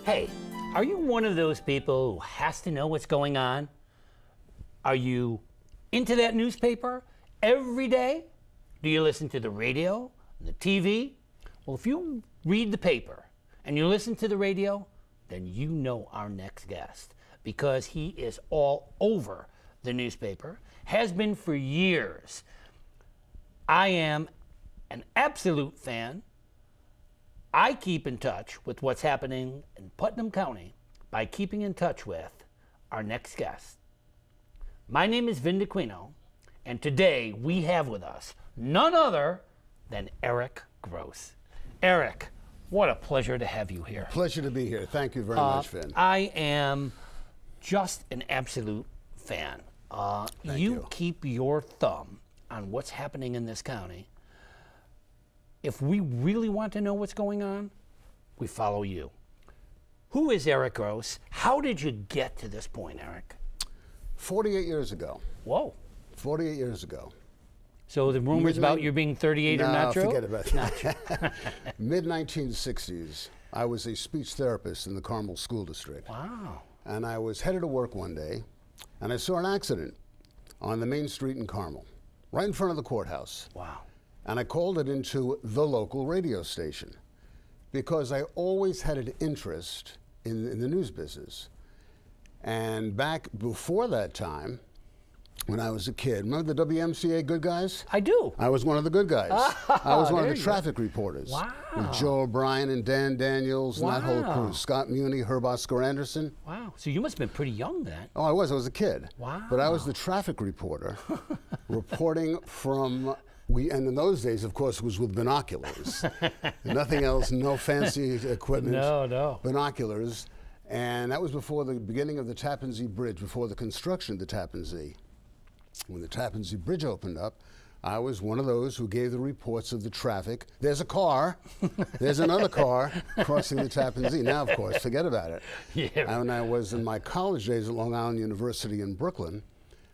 Hey, are you one of those people who has to know what's going on? Are you into that newspaper every day? Do you listen to the radio, the TV? Well, if you read the paper and you listen to the radio, then you know our next guest, because he is all over the newspaper, has been for years. I am an absolute fan. I keep in touch with what's happening in Putnam County by keeping in touch with our next guest. My name is Vin Dacquino, and today we have with us none other than Eric Gross. Eric, what a pleasure to have you here. Pleasure to be here. Thank you very much, Vin. I am just an absolute fan. You keep your thumb on what's happening in this county. If we really want to know what's going on, we follow you. Who is Eric Gross? How did you get to this point, Eric? 48 years ago. Whoa. 48 years ago. So the rumors about you being 38 are not true? No, forget about that. Mid-1960s, I was a speech therapist in the Carmel School District. Wow. And I was headed to work one day, and I saw an accident on the main street in Carmel, right in front of the courthouse. Wow. And I called it into the local radio station because I always had an interest in the news business. And back before that time, when I was a kid, remember the WMCA Good Guys? I do. I was one of the good guys. I was one of the traffic reporters. Wow. With Joe O'Brien and Dan Daniels and that whole crew. Scott Muni, Herb Oscar Anderson. Wow. So you must have been pretty young then. Oh, I was a kid. Wow. But I was the traffic reporter reporting from, and in those days, of course, it was with binoculars. Nothing else, no fancy equipment. No. Binoculars. And that was before the beginning of the Tappan Zee Bridge, before the construction of the Tappan Zee. When the Tappan Zee Bridge opened up, I was one of those who gave the reports of the traffic. There's a car. There's another car crossing the Tappan Zee. Now, of course, forget about it. Yeah. When I was in my college days at Long Island University in Brooklyn,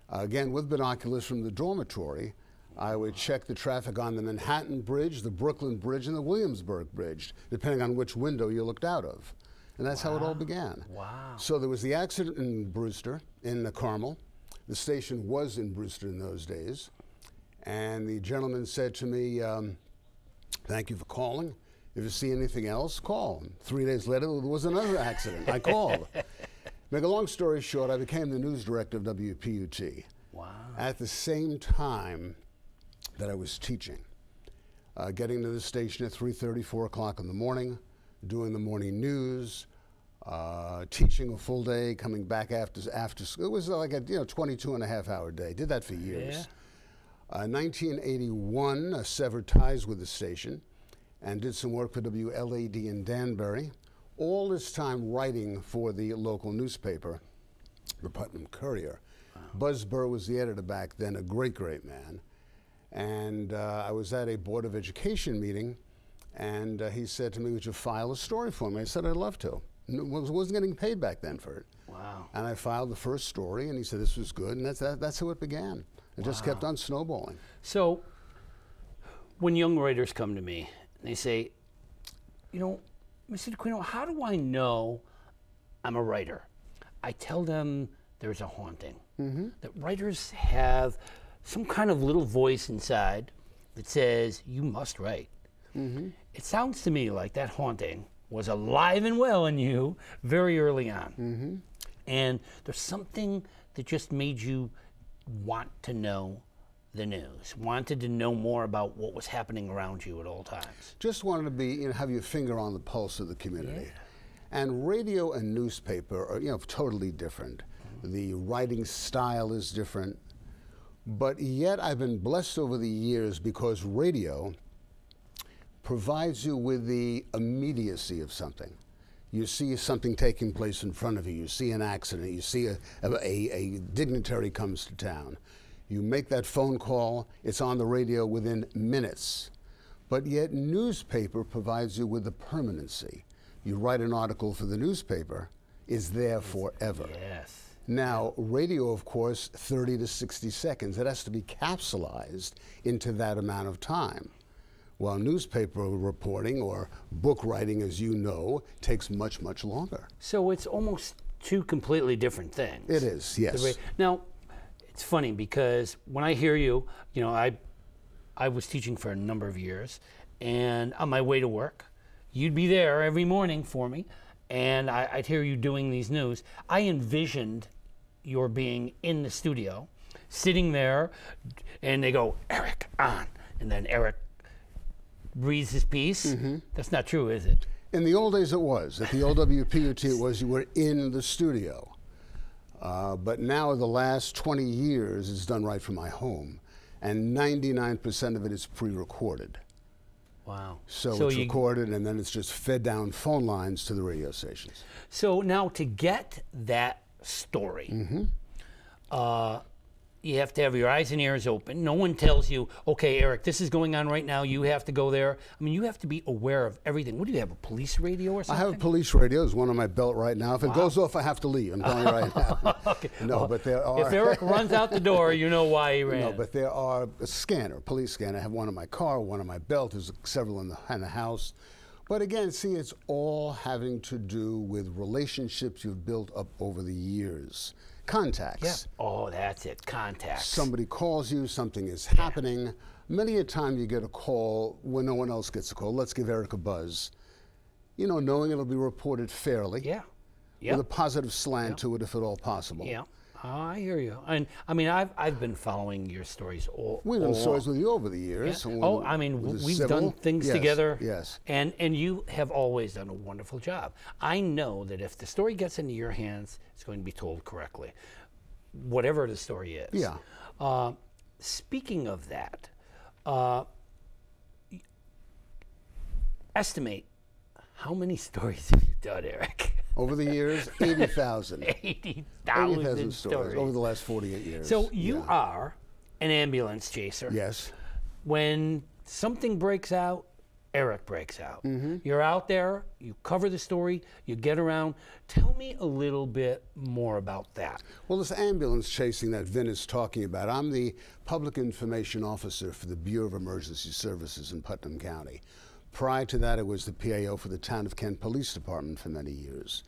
again, with binoculars from the dormitory, I would check the traffic on the Manhattan Bridge, the Brooklyn Bridge, and the Williamsburg Bridge, depending on which window you looked out of. And that's how it all began. Wow. So there was the accident in Brewster, in Carmel. The station was in Brewster in those days. And the gentleman said to me, thank you for calling. If you see anything else, call. And 3 days later, there was another accident. I called. Make a long story short, I became the news director of WPUT. Wow. At the same time that I was teaching. Getting to the station at 3:30, 4 o'clock in the morning, doing the morning news, teaching a full day, coming back after school. It was like a 22 and a half hour day. Did that for years. Yeah. 1981, I severed ties with the station and did some work for WLAD in Danbury. All this time writing for the local newspaper, the Putnam Courier. Wow. Buzz Burr was the editor back then, a great, great man. And I was at a Board of Education meeting, and he said to me, would you file a story for me? I said, I'd love to. Wasn't getting paid back then for it. Wow. And I filed the first story, and he said this was good, and that's how it began. It just kept on snowballing. So when young writers come to me, and they say, Mr. Dacquino, how do I know I'm a writer? I tell them there's a haunting. That writers have some kind of little voice inside that says, you must write. It sounds to me like that haunting was alive and well in you very early on. And there's something that just made you want to know the news, wanted to know more about what was happening around you at all times. Just wanted to be, have your finger on the pulse of the community. Yeah. And radio and newspaper are, totally different. The writing style is different. But yet I've been blessed over the years because radio provides you with the immediacy of something. You see something taking place in front of you. You see an accident. You see a dignitary comes to town. You make that phone call. It's on the radio within minutes. But yet newspaper provides you with the permanency. You write an article for the newspaper, it's there forever. Yes. Now, radio, of course, 30 to 60 seconds. It has to be capsulized into that amount of time. while newspaper reporting or book writing, as you know, takes much, much longer. So it's almost two completely different things. It is, yes. Now, it's funny because when I hear you, you know, I was teaching for a number of years, and on my way to work, you'd be there every morning for me, and I'd hear you doing these news. I envisioned your being in the studio, sitting there, and they go, Eric, on. And then Eric reads his piece. Mm-hmm. That's not true, is it? In the old days it was. At the old WPUT it was you were in the studio. But now the last 20 years it's done right from my home. And 99% of it is pre-recorded. Wow. So it's recorded and then it's just fed down phone lines to the radio stations. So now to get that story, mm-hmm. You have to have your eyes and ears open. No one tells you, okay, Eric, this is going on right now. You have to go there. I mean, you have to be aware of everything. What do you have, a police radio or something? I have a police radio. It's one on my belt right now. If it goes off, I have to leave. I'm telling you right now. Okay. No, well, but there are. If Eric runs out the door, you know why he ran. No, but there are a scanner, police scanner. I have one on my car, one on my belt. There's several in the house. But again, see, it's all having to do with relationships you've built up over the years. Contacts. Yeah. Oh, that's it. Contacts. Somebody calls you, something is happening. Many a time you get a call when no one else gets a call. Let's give Eric a buzz. You know, knowing it'll be reported fairly. Yeah. With a positive slant to it, if at all possible. Yeah. Oh, I hear you. And I mean, I've been following your stories We've done stories with you over the years. Yeah. Oh, I mean, we've done things together. Yes. And you have always done a wonderful job. I know that if the story gets into your hands, it's going to be told correctly, whatever the story is. Yeah. Speaking of that, estimate how many stories have you done, Eric? Over the years, 80,000. 80,000 stories. Over the last 48 years. So you are an ambulance chaser. Yes. When something breaks out, Eric breaks out. Mm-hmm. You're out there, you cover the story, you get around. Tell me a little bit more about that. Well, this ambulance chasing that Vin is talking about, I'm the public information officer for the Bureau of Emergency Services in Putnam County. Prior to that, I was the PIO for the Town of Kent Police Department for many years.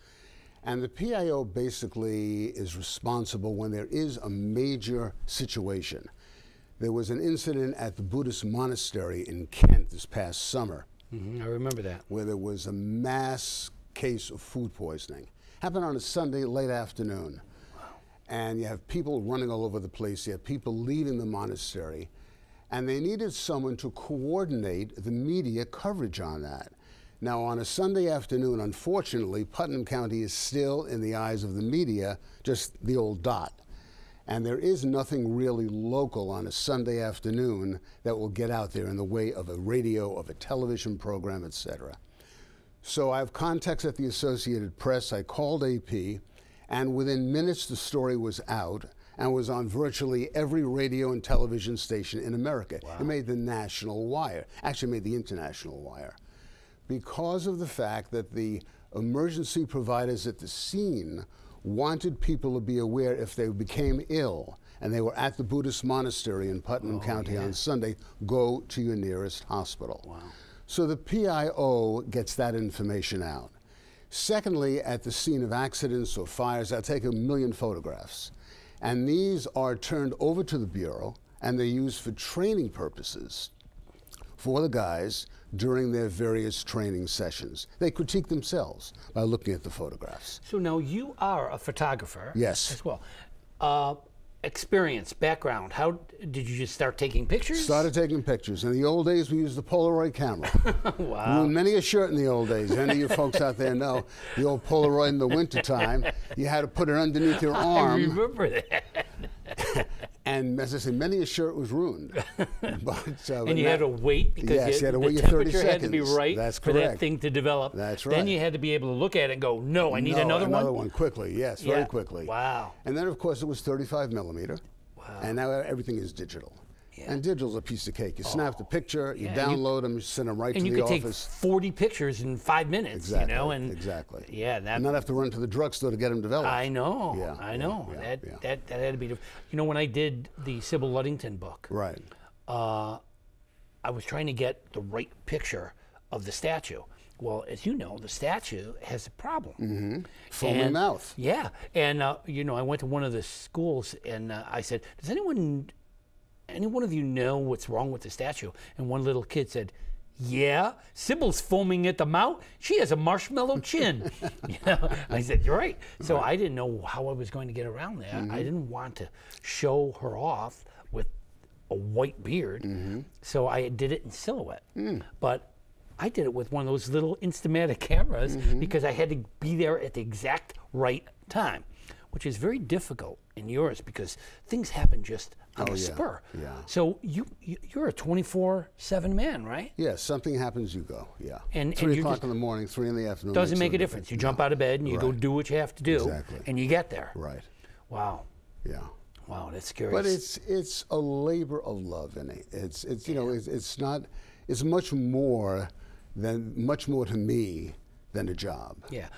And the PIO basically is responsible when there is a major situation. There was an incident at the Buddhist monastery in Kent this past summer. Mm-hmm, I remember that. Where there was a mass case of food poisoning. Happened on a Sunday late afternoon. Wow. And you have people running all over the place. You have people leaving the monastery. And they needed someone to coordinate the media coverage on that. Now, on a Sunday afternoon, unfortunately, Putnam County is still, in the eyes of the media, just the old dot. And there is nothing really local on a Sunday afternoon that will get out there in the way of a radio, of a television program, etc. So I have contacts at the Associated Press. I called AP, and within minutes the story was out and was on virtually every radio and television station in America. Wow. It made the national wire, actually made the international wire, because of the fact that the emergency providers at the scene wanted people to be aware if they became ill and they were at the Buddhist monastery in Putnam County on Sunday, go to your nearest hospital. Wow. So the PIO gets that information out. Secondly, at the scene of accidents or fires, I take 1 million photographs. And these are turned over to the Bureau, and they're used for training purposes for the guys during their various training sessions. They critique themselves by looking at the photographs. So now you are a photographer. Yes. As well. Experience, background, how did you just start taking pictures? Started taking pictures. In the old days, we used the Polaroid camera. Wow. Ruined many a shirt in the old days. Any of you folks out there know the old Polaroid in the wintertime. You had to put it underneath your arm. I remember that. And as I say, many a shirt was ruined. But, and you had to wait because you had to wait the your 30 temperature had to be seconds. right That's for correct. that thing to develop. That's right. Then you had to be able to look at it and go, no, I need another one? Another one quickly, yes, very quickly. Wow. And then, of course, it was 35 millimeter. Wow. And now everything is digital. Yeah. And digital's a piece of cake. You snap the picture, you download them, you send them right to the office. And you could take 40 pictures in 5 minutes, exactly, you know? And exactly. Yeah. And not have to run to the drugstore to get them developed. I know. Yeah, I know. yeah, That had to be, you know, when I did the Sybil Luddington book. Right. I was trying to get the right picture of the statue. Well, as you know, the statue has a problem. Foamy mouth. Yeah, and you know, I went to one of the schools and I said, "Does any one of you know what's wrong with the statue?" And one little kid said, "Yeah, Sybil's foaming at the mouth. She has a marshmallow chin." You know, I said, "You're right." So I didn't know how I was going to get around that. I didn't want to show her off with a white beard, so I did it in silhouette. But I did it with one of those little Instamatic cameras because I had to be there at the exact right time, which is very difficult in yours because things happen just on the spur. Yeah. So you're a 24/7 man, right? Yeah, something happens, you go. Yeah. And 3 o'clock in the morning, 3 in the afternoon. Doesn't make a difference. You jump out of bed and you go do what you have to do, and you get there. Right. Wow. Yeah. Wow, that's scary. But it's a labor of love, and it's you know it's not it's much more to me than a job. Yeah.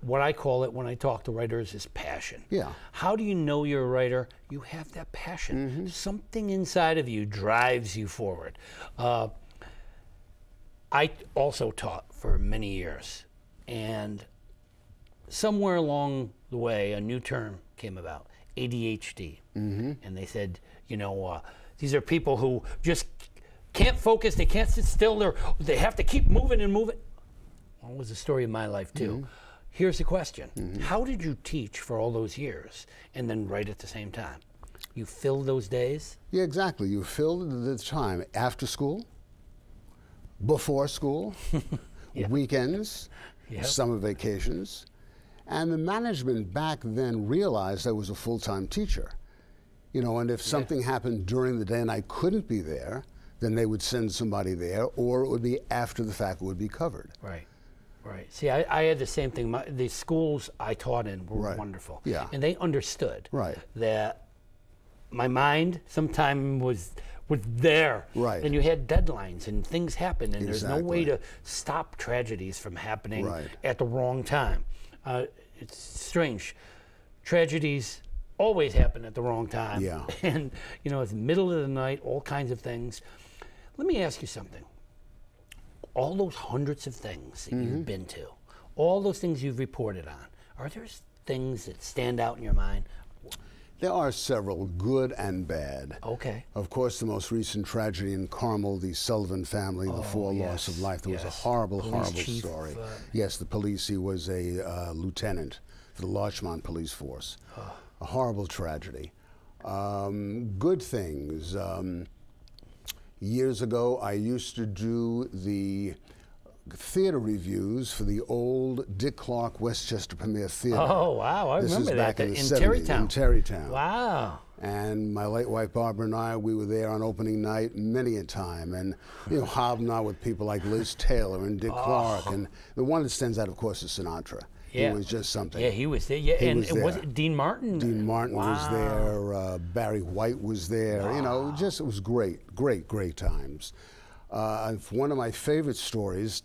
What I call it when I talk to writers is passion. Yeah. How do you know you're a writer? You have that passion. Something inside of you drives you forward. I also taught for many years, and somewhere along the way, a new term came about, ADHD. And they said, you know, these are people who just can't focus, they can't sit still, they have to keep moving and moving. Well, it was the story of my life too. Here's the question. How did you teach for all those years and then write at the same time? You filled those days? Yeah, exactly. You filled the time after school, before school, weekends, summer vacations. And the management back then realized I was a full-time teacher. You know, and if something happened during the day and I couldn't be there, then they would send somebody there, or it would be after the fact, it would be covered. Right. Right. See, I had the same thing. The schools I taught in were wonderful. Yeah. And they understood Right. that my mind sometimes was there. Right. And you had deadlines and things happen, and there's no way to stop tragedies from happening at the wrong time. It's strange. Tragedies always happen at the wrong time. Yeah. And, you know, it's the middle of the night, all kinds of things. Let me ask you something. All those hundreds of things that you've been to, all those things you've reported on, are there things that stand out in your mind? There are several, good and bad. Okay. Of course, the most recent tragedy in Carmel, the Sullivan family, the 4 loss of life. There was a horrible, horrible story. Yes, the police, he was a lieutenant for the Larchmont Police Force. A horrible tragedy. Good things. Years ago, I used to do the theater reviews for the old Dick Clark Westchester Premier Theater. Oh, wow, I remember that. Back in the 70s, Terrytown. in Terrytown. Wow. And my late wife Barbara and I, we were there on opening night many a time, and you know, hobnobbed with people like Liz Taylor and Dick Clark, and the one that stands out, of course, is Sinatra. Yeah. He was just something. Yeah, he was there. Yeah, He and was was there. it Dean Martin? Dean Martin was there. Barry White was there. You know, it was great, great times. One of my favorite stories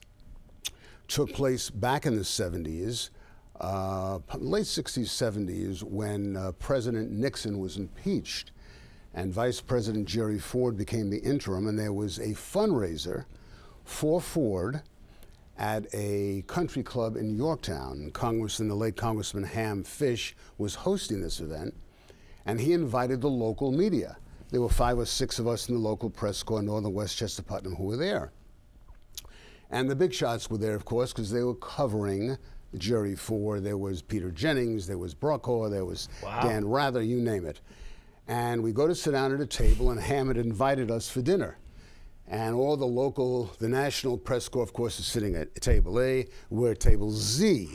took place back in the 70s, late 60s, 70s, when President Nixon was impeached and Vice President Jerry Ford became the interim, and there was a fundraiser for Ford at a country club in Yorktown. The late Congressman Ham Fish was hosting this event, and he invited the local media. There were 5 or 6 of us in the local press corps, Northern Westchester Putnam, who were there. And the big shots were there, of course, because they were covering Jerry Ford. There was Peter Jennings, there was Brokaw, there was Dan Rather, you name it. And we go to sit down at a table, and Ham had invited us for dinner. And all the national press corps, of course, is sitting at table A, we're at table Z.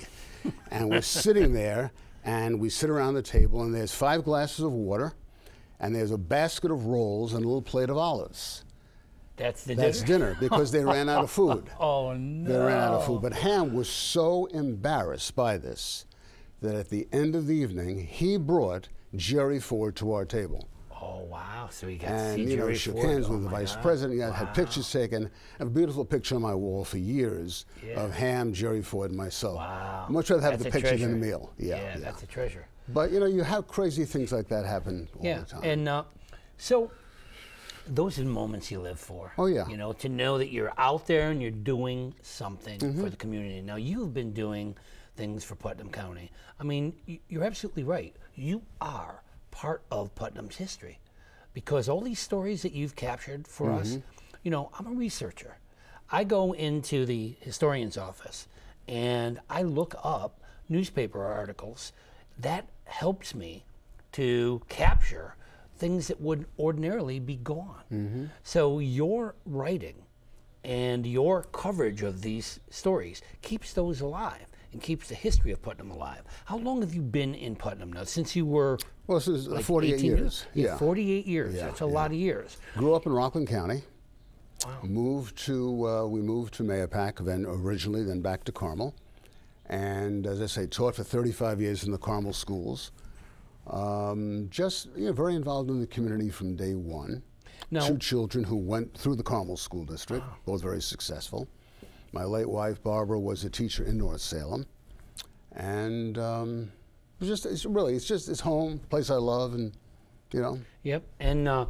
And we're sitting there, and we sit around the table, and there's 5 glasses of water, and there's a basket of rolls and a little plate of olives. That's dinner, because they ran out of food. Oh, no. They ran out of food. But Ham was so embarrassed by this that at the end of the evening, he brought Jerry Ford to our table. Oh, wow. So he got And, to see you know, Jerry shook Ford. hands with the vice president. Yeah, had pictures taken. I have a beautiful picture on my wall for years of Ham, Jerry Ford, and myself. Wow. I'd much rather have That's the a picture treasure. than the meal. Yeah, That's a treasure. But, you know, you have crazy things like that happen all the time. And so Those are the moments you live for. Oh, yeah. You know, to know that you're out there and you're doing something for the community. Now, you've been doing things for Putnam County. I mean, you're absolutely right. You are part of Putnam's history, because all these stories that you've captured for us, you know, I'm a researcher. I go into the historian's office and I look up newspaper articles. That helps me to capture things that would ordinarily be gone. So your writing and your coverage of these stories keeps those alive and keeps the history of Putnam alive. How long have you been in Putnam now? Since you were Well, since like 48 years. Yeah, 48 years. Yeah, That's a lot of years. Grew up in Rockland County. Wow. We moved to Mahopac, then originally, then back to Carmel. And as I say, taught for 35 years in the Carmel schools. Just very involved in the community from day one. Now, 2 children who went through the Carmel School District, both very successful. My late wife, Barbara, was a teacher in North Salem. And it's home, place I love, and, you know. Yep. And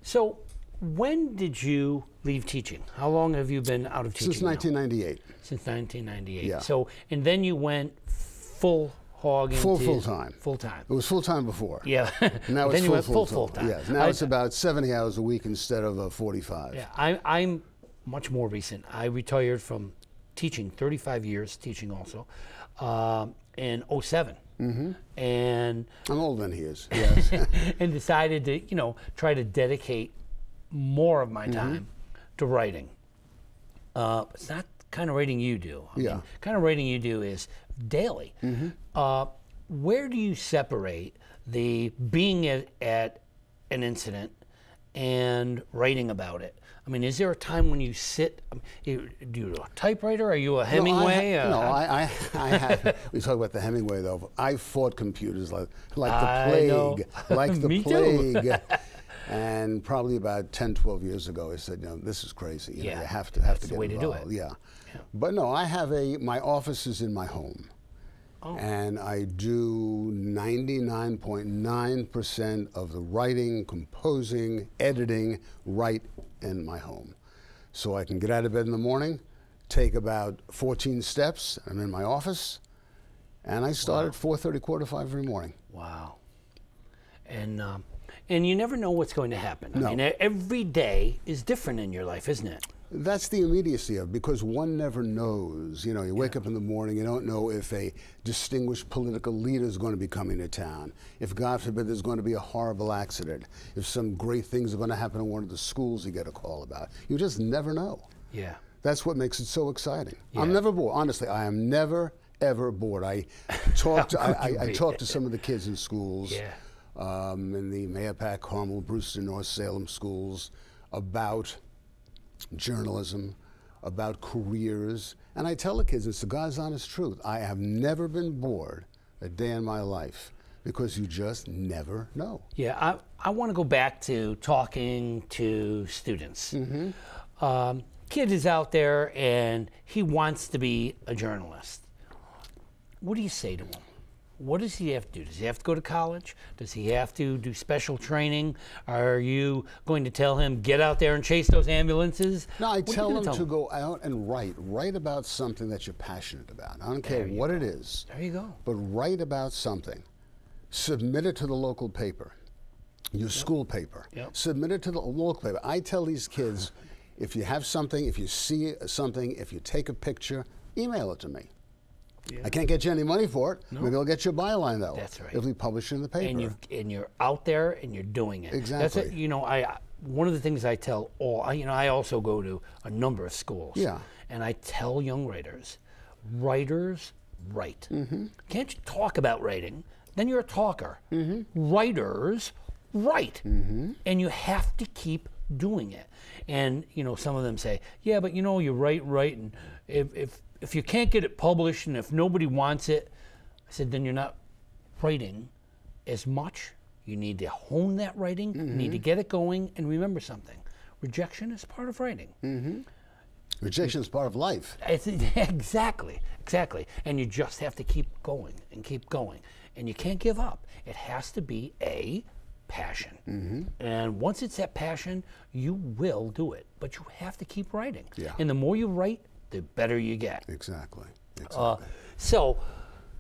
so when did you leave teaching? How long have you been out of teaching Since 1998. Since 1998. Yeah. So, and then you went full hog into Full time. Full time. It was full time before. Yeah. Now then it's you went full time. time. Yes. Now it's about 70 hours a week instead of 45. Yeah. I'm much more recent. I retired from teaching, 35 years teaching also, in 07. And I'm older than he is. Yes. and decided to, you know, try to dedicate more of my time to writing. It's not the kind of writing you do. I mean, kind of writing you do is daily. Where do you separate the being at an incident and writing about it? I mean, is there a time when you sit? Do you a typewriter? Are you a Hemingway? I have. We talk about the Hemingway though. I fought computers like the plague, like the Me plague. too. And probably about 10, 12 years ago, I said, you know, this is crazy. You know, you have to That's get the way involved. to do it. Yeah. But no, I have my office is in my home. And I do 99.9% of the writing, composing, editing right in my home. So I can get out of bed in the morning, take about 14 steps, I'm in my office, and I start at 4:30, 4:45 every morning. Wow. And you never know what's going to happen. No. I mean, every day is different in your life, isn't it? That's the immediacy of it, because one never knows. You know, you wake up in the morning, you don't know if a distinguished political leader is going to be coming to town, if, God forbid, there's going to be a horrible accident, if some great things are going to happen in one of the schools you get a call about. You just never know. Yeah. That's what makes it so exciting. Yeah. I'm never bored. Honestly, I am never, ever bored. I talk to some of the kids in schools, in the Mahopac, Carmel, Brewster, North Salem schools, about journalism, about careers, and I tell the kids, it's the God's honest truth. I have never been bored a day in my life, because you just never know. Yeah, I want to go back to talking to students. Kid is out there and he wants to be a journalist. What do you say to him? What does he have to do? Does he have to go to college? Does he have to do special training? Are you going to tell him, get out there and chase those ambulances? No, I tell him to go out and write about something that you're passionate about. I don't care what it is. There you go. But write about something. Submit it to the local paper, your school paper. Submit it to the local paper. I tell these kids, if you have something, if you see something, if you take a picture, email it to me. I can't get you any money for it. Maybe I'll get you a byline though. That's right. If we publish it in the paper. And you're out there and you're doing it. Exactly. That's it. You know, one of the things I tell I also go to a number of schools. And I tell young writers write. Can't you talk about writing? Then you're a talker. Writers write. And you have to keep doing it. And you know, some of them say, yeah, but you know, you write, and if you can't get it published and if nobody wants it, I said, then you're not writing as much. You need to hone that writing. You need to get it going. And remember something, rejection is part of writing. Rejection is part of life. Exactly. And you just have to keep going and keep going. And you can't give up. It has to be a passion. And once it's that passion, you will do it. But you have to keep writing. Yeah. And the more you write, the better you get. Exactly. Exactly. So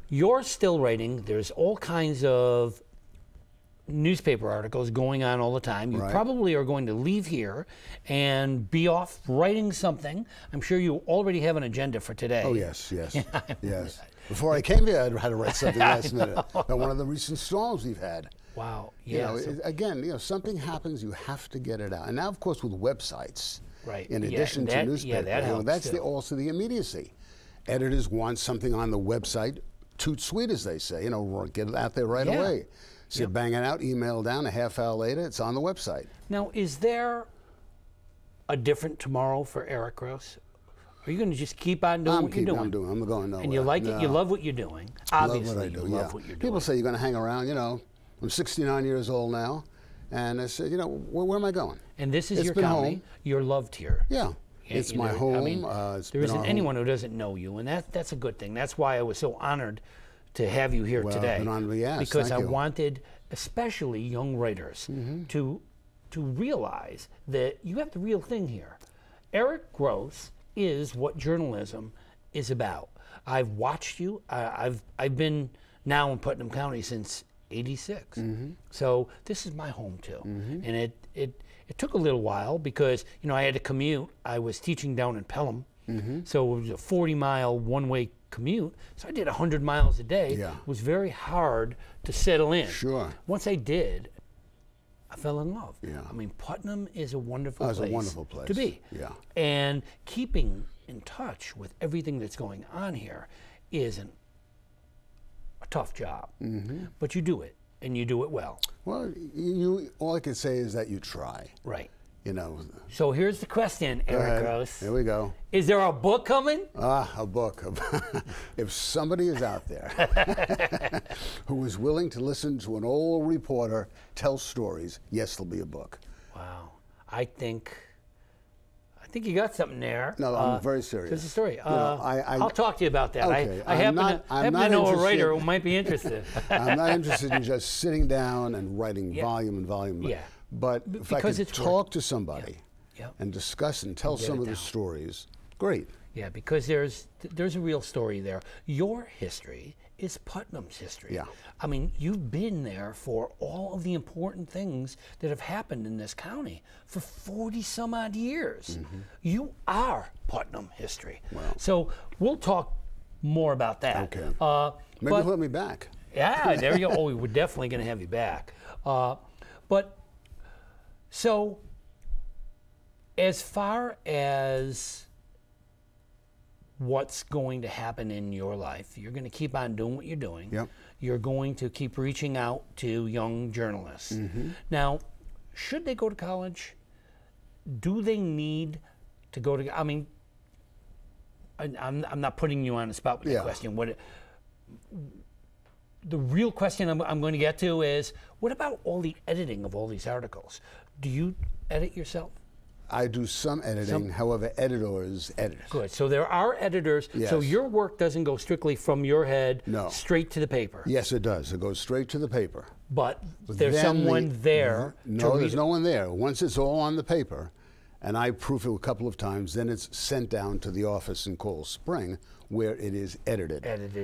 you're still writing. There's all kinds of newspaper articles going on all the time. You Right. probably are going to leave here and be off writing something. I'm sure you already have an agenda for today. Oh, yes, yes, yes. Before I came here, I had to write something last minute about one of the recent storms we've had. Wow. You Yeah. know, so- again, something happens, you have to get it out. And now, of course, with websites, Right. in Yeah, addition that- to newspaper, yeah, that helps that's too. also the immediacy. Editors want something on the website, toot sweet, as they say, get it out there right Yeah. away. So you bang it out, email down, a half hour later, it's on the website. Now, is there a different tomorrow for Eric Gross? Are you going to just keep on doing what you're doing? I'm going nowhere. And you like it? You No. love what you're doing. Love Obviously, what I do, you love what you're doing. People say you're going to hang around, I'm 69 years old now, and I said, where am I going? And this is It's your been county. home. You're loved here. Yeah, it's my home. I mean, It's there been isn't our anyone home. who doesn't know you, and that's a good thing. That's why I was so honored to have you here Well, today. been honored to be asked. Because Thank I you. wanted, especially young writers, to realize that you have the real thing here. Eric Gross is what journalism is about. I've watched you. I've been now in Putnam County since '86. So this is my home too, and it took a little while because I had to commute. I was teaching down in Pelham, so it was a 40-mile one-way commute. So I did 100 miles a day. Yeah. It was very hard to settle in. Sure. Once I did, I fell in love. Yeah. I mean, Putnam is a wonderful It's place. a wonderful place to be. Yeah. And keeping in touch with everything that's going on here is a tough job. But you do it, and you do it well. Well, all I can say is that you try. Right. So here's the question, Eric Gross. Here we go. Is there a book coming? A book. If somebody is out there who is willing to listen to an old reporter tell stories, yes, there'll be a book. Wow. I think you got something there. No, I'm very serious. There's a story. I'll talk to you about that. Okay, I happen to know a writer who might be interested. I'm not interested in just sitting down and writing volume and volume. Yeah. But if I Because could it's talk to somebody Yeah. and discuss and tell some of the stories, great. Yeah, because there's a real story there. Your history is Putnam's history. Yeah. I mean, you've been there for all of the important things that have happened in this county for 40 some odd years. You are Putnam history. So we'll talk more about that. Okay. Maybe you'll let me back. Yeah, there you go. Oh, we're definitely going to have you back. So as far as what's going to happen in your life, you're going to keep on doing what you're doing. Yep. You're going to keep reaching out to young journalists. Now, should they go to college? Do they need to go to? I mean, I'm not putting you on the spot with that question. The real question I'm going to get to is, what about all the editing of all these articles? Do you edit yourself? I do some editing, however, editors edit. Good. So there are editors. Yes. So your work doesn't go strictly from your head No. straight to the paper. Yes, it does. It goes straight to the paper. But there's Then someone there to No, read there's it. no one there. Once it's all on the paper, and I proof it a couple of times, then it's sent down to the office in Coral Spring, where it is edited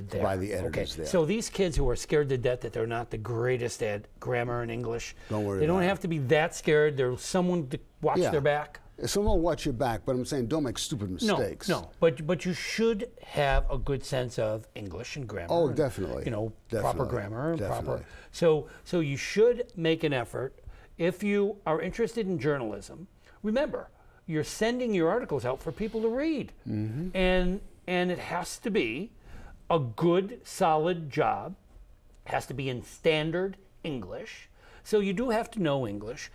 there. by the editors Okay. there. So these kids who are scared to death that they're not the greatest at grammar and English, Don't worry they don't about it. have to be that scared. There's someone to watch their back. Someone will watch your back, but I'm saying don't make stupid mistakes. No. But you should have a good sense of English and grammar. Oh, and, definitely. proper Definitely. grammar and proper. Definitely. So you should make an effort. If you are interested in journalism, remember, you're sending your articles out for people to read. And it has to be a good, solid job. It has to be in standard English. So you do have to know English.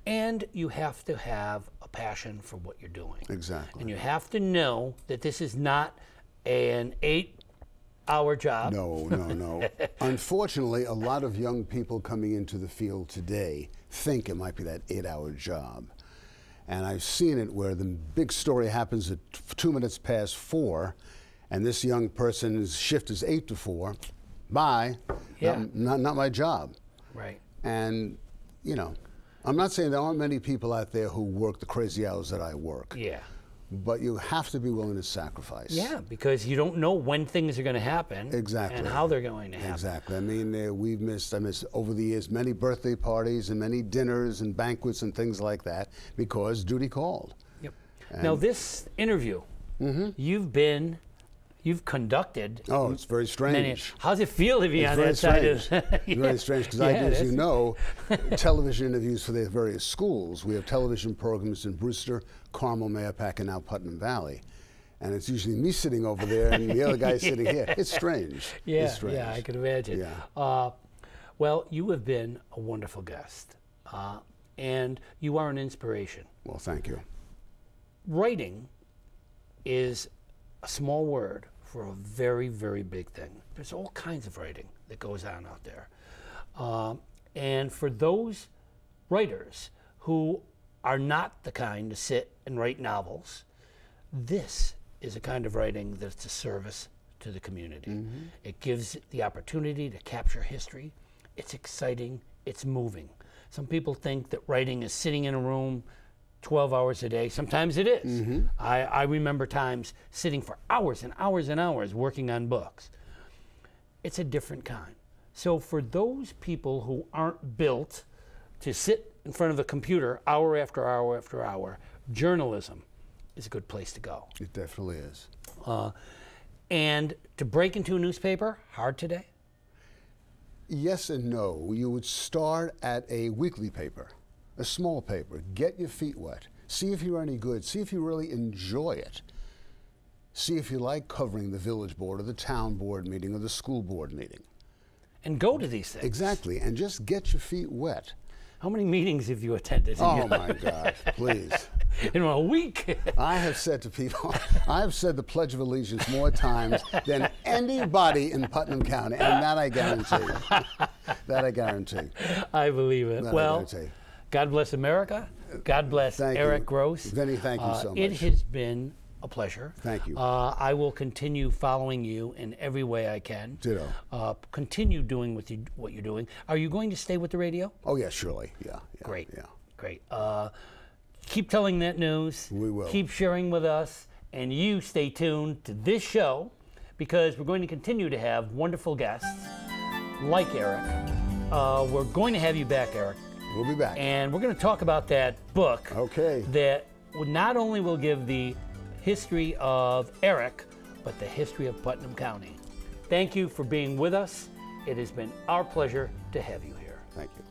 And you have to have a passion for what you're doing. Exactly. And you have to know that this is not an 8-hour job. No. Unfortunately, a lot of young people coming into the field today think it might be that 8-hour job. And I've seen it where the big story happens at 2 minutes past 4, and this young person's shift is 8 to 4. Bye. Yeah. Not my job. Right. And you know, I'm not saying there aren't many people out there who work the crazy hours that I work. Yeah. But you have to be willing to sacrifice. Yeah, because you don't know when things are going to happen. Exactly. And how they're going to happen. Exactly. I mean, I missed over the years many birthday parties and many dinners and banquets and things like that because duty called. Yep. Now this interview, you've conducted. Oh, it's very strange. How's it feel to be it's on very that side strange. of It's very strange because I do, as you know, television interviews for the various schools. We have television programs in Brewster, Carmel, Mahopac, and now Putnam Valley. And it's usually me sitting over there and the other guy sitting here. It's strange. Yeah, it's strange. yeah, I can imagine. Yeah. Well, you have been a wonderful guest, and you are an inspiration. Well, thank you. Writing is a small word for a very, very big thing. There's all kinds of writing that goes on out there. And for those writers who are not the kind to sit and write novels, this is a kind of writing that's a service to the community. It gives the opportunity to capture history. It's exciting, it's moving. Some people think that writing is sitting in a room 12 hours a day. Sometimes it is. I remember times sitting for hours and hours and hours working on books. It's a different kind. So for those people who aren't built to sit in front of a computer hour after hour after hour, journalism is a good place to go. It definitely is. And to break into a newspaper, hard today? Yes and no. You would start at a weekly paper, a small paper. Get your feet wet. See if you're any good. See if you really enjoy it. See if you like covering the village board or the town board meeting or the school board meeting. And go to these things. Exactly, and just get your feet wet. How many meetings have you attended? Oh my gosh, please. In a week. I have said to people, I have said the Pledge of Allegiance more times than anybody in Putnam County, and that I guarantee. That I guarantee. I believe it. That well, I guarantee. God bless America. God bless Eric Gross. Vinny, thank you so much. It has been a pleasure. Thank you. I will continue following you in every way I can. Ditto. Continue doing what you're doing. Are you going to stay with the radio? Oh, yeah, surely. Yeah. Great. Yeah. Great. Keep telling that news. We will. Keep sharing with us. And you stay tuned to this show because we're going to continue to have wonderful guests like Eric. We're going to have you back, Eric. We'll be back. And we're going to talk about that book. Okay. That not only will give the history of Eric, but the history of Putnam County. Thank you for being with us. It has been our pleasure to have you here. Thank you.